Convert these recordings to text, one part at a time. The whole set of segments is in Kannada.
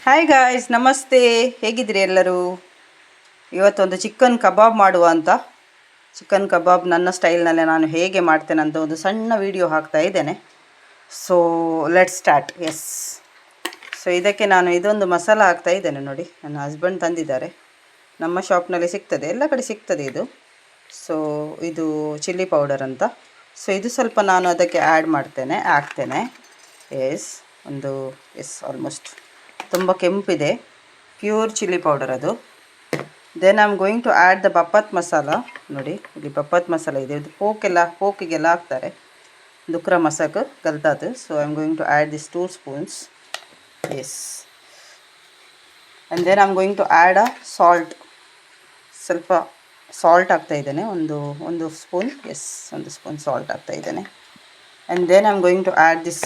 ಹಾಯ್ ಗಾಯ್ಸ್, ನಮಸ್ತೆ. ಹೇಗಿದ್ದೀರಿ ಎಲ್ಲರೂ? ಇವತ್ತೊಂದು ಚಿಕನ್ ಕಬಾಬ್ ಮಾಡುವ ಅಂತ. ಚಿಕನ್ ಕಬಾಬ್ ನನ್ನ ಸ್ಟೈಲ್ನಲ್ಲೇ ನಾನು ಹೇಗೆ ಮಾಡ್ತೇನೆ ಅಂತ ಒಂದು ಸಣ್ಣ ವಿಡಿಯೋ ಹಾಕ್ತಾ ಇದ್ದೇನೆ. So let start. Yes, so ಇದಕ್ಕೆ ನಾನು ಇದೊಂದು ಮಸಾಲ ಹಾಕ್ತಾ ಇದ್ದೇನೆ. ನೋಡಿ, ನನ್ನ ಹಸ್ಬೆಂಡ್ ತಂದಿದ್ದಾರೆ. ನಮ್ಮ ಶಾಪ್ನಲ್ಲಿ ಸಿಗ್ತದೆ, ಎಲ್ಲ ಕಡೆ ಸಿಗ್ತದೆ ಇದು. ಸೊ ಇದು ಚಿಲ್ಲಿ ಪೌಡರ್ ಅಂತ. ಸೊ ಇದು ಸ್ವಲ್ಪ ನಾನು ಅದಕ್ಕೆ ಹಾಕ್ತೇನೆ. ಆಲ್ಮೋಸ್ಟ್ ತುಂಬ ಕೆಂಪಿದೆ, ಪ್ಯೂರ್ ಚಿಲ್ಲಿ ಪೌಡರ್ ಅದು. Then I am going to add the bafat masala. ನೋಡಿ, ಇಲ್ಲಿ ಬಪ್ಪತ್ ಮಸಾಲ ಇದೆ. ಇದು ಪೋಕಿಗೆಲ್ಲ ಹಾಕ್ತಾರೆ, ದುಕ್ರ ಮಸಾಕ್ ಕಲ್ತಾದು. So I am going to add this 2 spoons. Yes, and then I am going to add salt. ಸ್ವಲ್ಪ ಸಾಲ್ಟ್ ಹಾಕ್ತಾಯಿದ್ದೇನೆ, ಒಂದು ಸ್ಪೂನ್. ಎಸ್, ಒಂದು ಸ್ಪೂನ್ ಸಾಲ್ಟ್ ಹಾಕ್ತಾಯಿದ್ದೇನೆ. And then I am going to add this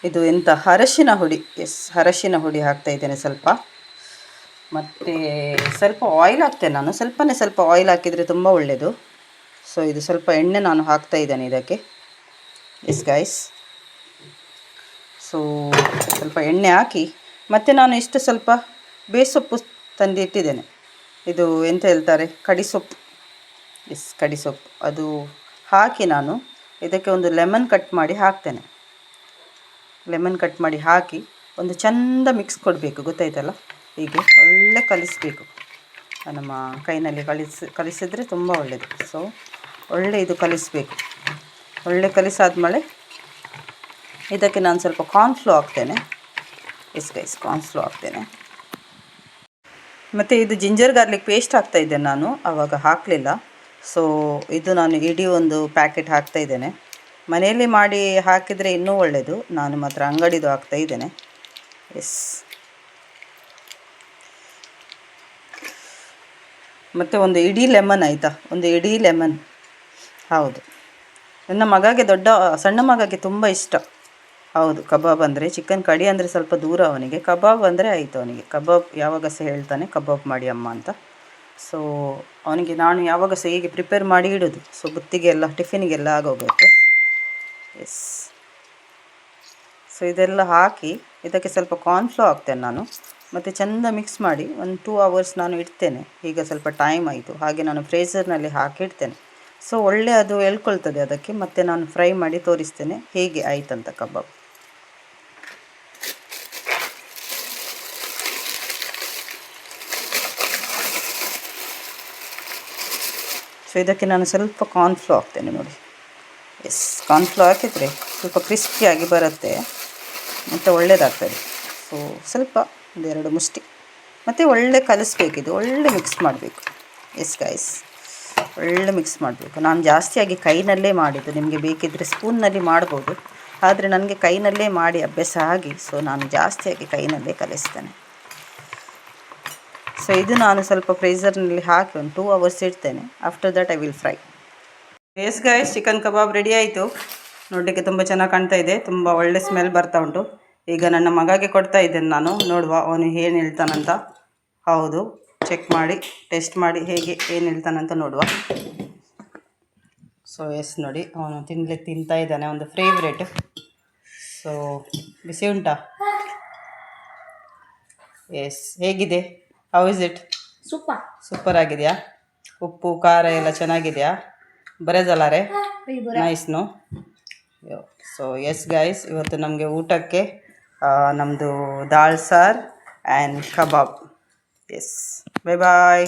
ಇದು ಎಂಥ ಅರಶಿನ ಹುಡಿ. ಎಸ್, ಅರಶಿನ ಹುಡಿ ಹಾಕ್ತಾಯಿದ್ದೇನೆ ಸ್ವಲ್ಪ. ಮತ್ತು ಸ್ವಲ್ಪ ಆಯಿಲ್ ಹಾಕ್ತೇನೆ ನಾನು. ಸ್ವಲ್ಪ ಆಯಿಲ್ ಹಾಕಿದರೆ ತುಂಬ ಒಳ್ಳೆಯದು. ಸೊ ಇದು ಸ್ವಲ್ಪ ಎಣ್ಣೆ ನಾನು ಹಾಕ್ತಾಯಿದ್ದೇನೆ ಇದಕ್ಕೆ. ಎಸ್ ಗೈಸ್, ಸೊ ಸ್ವಲ್ಪ ಎಣ್ಣೆ ಹಾಕಿ, ಮತ್ತು ನಾನು ಇಷ್ಟು ಸ್ವಲ್ಪ ಬೇಸೊಪ್ಪು ತಂದಿಟ್ಟಿದ್ದೇನೆ. ಇದು ಎಂತ ಹೇಳ್ತಾರೆ, ಕಡಿಸೊಪ್ಪು. ಎಸ್, ಕಡಿಸೊಪ್ಪು ಅದು ಹಾಕಿ ನಾನು ಇದಕ್ಕೆ ಒಂದು ಲೆಮನ್ ಕಟ್ ಮಾಡಿ ಹಾಕ್ತೇನೆ. ಲೆಮನ್ ಕಟ್ ಮಾಡಿ ಹಾಕಿ ಒಂದು ಚೆಂದ ಮಿಕ್ಸ್ ಕೊಡಬೇಕು, ಗೊತ್ತಾಯ್ತಲ್ಲ. ಹೀಗೆ ಒಳ್ಳೆ ಕಲಿಸಬೇಕು, ನಮ್ಮ ಕೈನಲ್ಲಿ ಕಲಿಸಿದರೆ ತುಂಬ ಒಳ್ಳೆಯದು. ಸೊ ಒಳ್ಳೆ ಇದು ಕಲಿಸಬೇಕು. ಒಳ್ಳೆ ಕಲಿಸಾದ್ಮೇಲೆ ಇದಕ್ಕೆ ನಾನು ಸ್ವಲ್ಪ ಕಾರ್ನ್ಫ್ಲೋ ಹಾಕ್ತೇನೆ. ಎಸ್ ಗೈಸ್, ಕಾರ್ನ್ಫ್ಲೋ ಹಾಕ್ತೇನೆ. ಮತ್ತು ಇದು ಜಿಂಜರ್ ಗಾರ್ಲಿಕ್ ಪೇಸ್ಟ್ ಹಾಕ್ತಾಯಿದ್ದೇನೆ ನಾನು, ಆವಾಗ ಹಾಕಲಿಲ್ಲ. ಸೊ ಇದು ನಾನು ಇಡೀ ಒಂದು ಪ್ಯಾಕೆಟ್ ಹಾಕ್ತಾಯಿದ್ದೇನೆ. ಮನೆಯಲ್ಲಿ ಮಾಡಿ ಹಾಕಿದರೆ ಇನ್ನೂ ಒಳ್ಳೆಯದು. ನಾನು ಮಾತ್ರ ಅಂಗಡಿದು ಹಾಕ್ತಾಯಿದ್ದೇನೆ. ಎಸ್, ಮತ್ತು ಒಂದು ಇಡೀ ಲೆಮನ್, ಆಯಿತಾ, ಒಂದು ಇಡೀ ಲೆಮನ್. ಹೌದು, ನನ್ನ ಸಣ್ಣ ಮಗಗೆ ತುಂಬ ಇಷ್ಟ. ಹೌದು, ಕಬಾಬ್ ಅಂದರೆ, ಚಿಕನ್ ಕಡಿ ಅಂದರೆ ಸ್ವಲ್ಪ ದೂರ ಅವನಿಗೆ. ಕಬಾಬ್ ಅಂದರೆ ಆಯಿತು ಅವನಿಗೆ. ಕಬಾಬ್ ಯಾವಾಗ ಸಹ ಹೇಳ್ತಾನೆ, ಕಬಾಬ್ ಮಾಡಿ ಅಮ್ಮ ಅಂತ. ಸೊ ಅವನಿಗೆ ನಾನು ಯಾವಾಗ ಸಹ ಹೀಗೆ ಪ್ರಿಪೇರ್ ಮಾಡಿ ಇಡೋದು. ಸೊ ಬುತ್ತಿಗೆಲ್ಲ, ಟಿಫಿನಿಗೆಲ್ಲ ಆಗೋಗುತ್ತೆ. ಎಸ್, ಸೊ ಇದೆಲ್ಲ ಹಾಕಿ ಇದಕ್ಕೆ ಸ್ವಲ್ಪ ಕಾರ್ನ್ಫ್ಲೋ ಹಾಕ್ತೇನೆ ನಾನು. ಮತ್ತು ಚೆಂದ ಮಿಕ್ಸ್ ಮಾಡಿ ಒಂದು 2 ಅವರ್ಸ್ ನಾನು ಇಡ್ತೇನೆ. ಈಗ ಸ್ವಲ್ಪ ಟೈಮ್ ಆಯಿತು, ಹಾಗೆ ನಾನು ಫ್ರೀಝರ್ನಲ್ಲಿ ಹಾಕಿಡ್ತೇನೆ. ಸೊ ಒಳ್ಳೆ ಅದು ಎಳ್ಕೊಳ್ತದೆ ಅದಕ್ಕೆ. ಮತ್ತು ನಾನು ಫ್ರೈ ಮಾಡಿ ತೋರಿಸ್ತೇನೆ ಹೇಗೆ ಆಯ್ತಂತ ಕಬಾಬ್. ಸೊ ಇದಕ್ಕೆ ನಾನು ಸ್ವಲ್ಪ ಕಾರ್ನ್ಫ್ಲೋ ಹಾಕ್ತೇನೆ. ನೋಡಿ, ಎಸ್, ಕಾರ್ನ್ಫ್ಲೋ ಹಾಕಿದರೆ ಸ್ವಲ್ಪ ಕ್ರಿಸ್ಪಿಯಾಗಿ ಬರುತ್ತೆ ಮತ್ತು ಒಳ್ಳೆಯದಾಗ್ತದೆ. ಸೊ ಸ್ವಲ್ಪ 1-2 ಮುಷ್ಟಿ, ಮತ್ತು ಒಳ್ಳೆ ಕಲಿಸ್ಬೇಕಿದು, ಒಳ್ಳೆ ಮಿಕ್ಸ್ ಮಾಡಬೇಕು. ಎಸ್ ಗೈಸ್, ಒಳ್ಳೆ ಮಿಕ್ಸ್ ಮಾಡಬೇಕು. ನಾನು ಜಾಸ್ತಿಯಾಗಿ ಕೈನಲ್ಲೇ ಮಾಡಿದ್ದು, ನಿಮಗೆ ಬೇಕಿದ್ದರೆ ಸ್ಪೂನ್ನಲ್ಲಿ ಮಾಡ್ಬೋದು. ಆದರೆ ನನಗೆ ಕೈನಲ್ಲೇ ಮಾಡಿ ಅಭ್ಯಾಸ ಆಗಿ, ಸೊ ನಾನು ಜಾಸ್ತಿಯಾಗಿ ಕೈನಲ್ಲೇ ಕಲಿಸ್ತೇನೆ. ಸೊ ಇದು ನಾನು ಸ್ವಲ್ಪ ಫ್ರೀಝರ್ನಲ್ಲಿ ಹಾಕಿ ಒಂದು 2 ಅವರ್ಸ್ ಇಡ್ತೇನೆ. After that I will fry. Yes guys, chicken kebab ready ಆಯಿತು. ನೋಡಲಿಕ್ಕೆ ತುಂಬ ಚೆನ್ನಾಗಿ ಕಾಣ್ತಾ ಇದೆ, ತುಂಬ ಒಳ್ಳೆ ಸ್ಮೆಲ್ ಬರ್ತಾ ಉಂಟು. ಈಗ ನನ್ನ ಮಗಗೆ ಕೊಡ್ತಾ ಇದ್ದೇನೆ ನಾನು, ನೋಡುವ ಅವನು ಏನು ಹೇಳ್ತಾನಂತ. ಹೌದು, ಚೆಕ್ ಮಾಡಿ ಟೆಸ್ಟ್ ಮಾಡಿ ಹೇಗೆ ಏನು ಹೇಳ್ತಾನಂತ ನೋಡುವ. ಸೊ ಎಸ್, ನೋಡಿ, ಅವನು ತಿಂತಾ ಇದ್ದಾನೆ, ಒಂದು ಫೇವ್ರೇಟ್. ಸೊ ಬಿಸಿ ಉಂಟಾ? ಎಸ್, ಹೇಗಿದೆ? How is it? ಸೂಪರ್ ಆಗಿದೆಯಾ? ಉಪ್ಪು ಖಾರ ಎಲ್ಲ ಚೆನ್ನಾಗಿದೆಯಾ? ಬರೆದಲ್ಲಾರೆ ನೈಸ್ನು. ಸೊ ಎಸ್ ಗೈಸ್, ಇವತ್ತು ನಮಗೆ ಊಟಕ್ಕೆ ನಮ್ಮದು ದಾಲ್ ಸಾರ್ ಆ್ಯಂಡ್ ಕಬಾಬ್. ಎಸ್, ಬೈ ಬಾಯ್.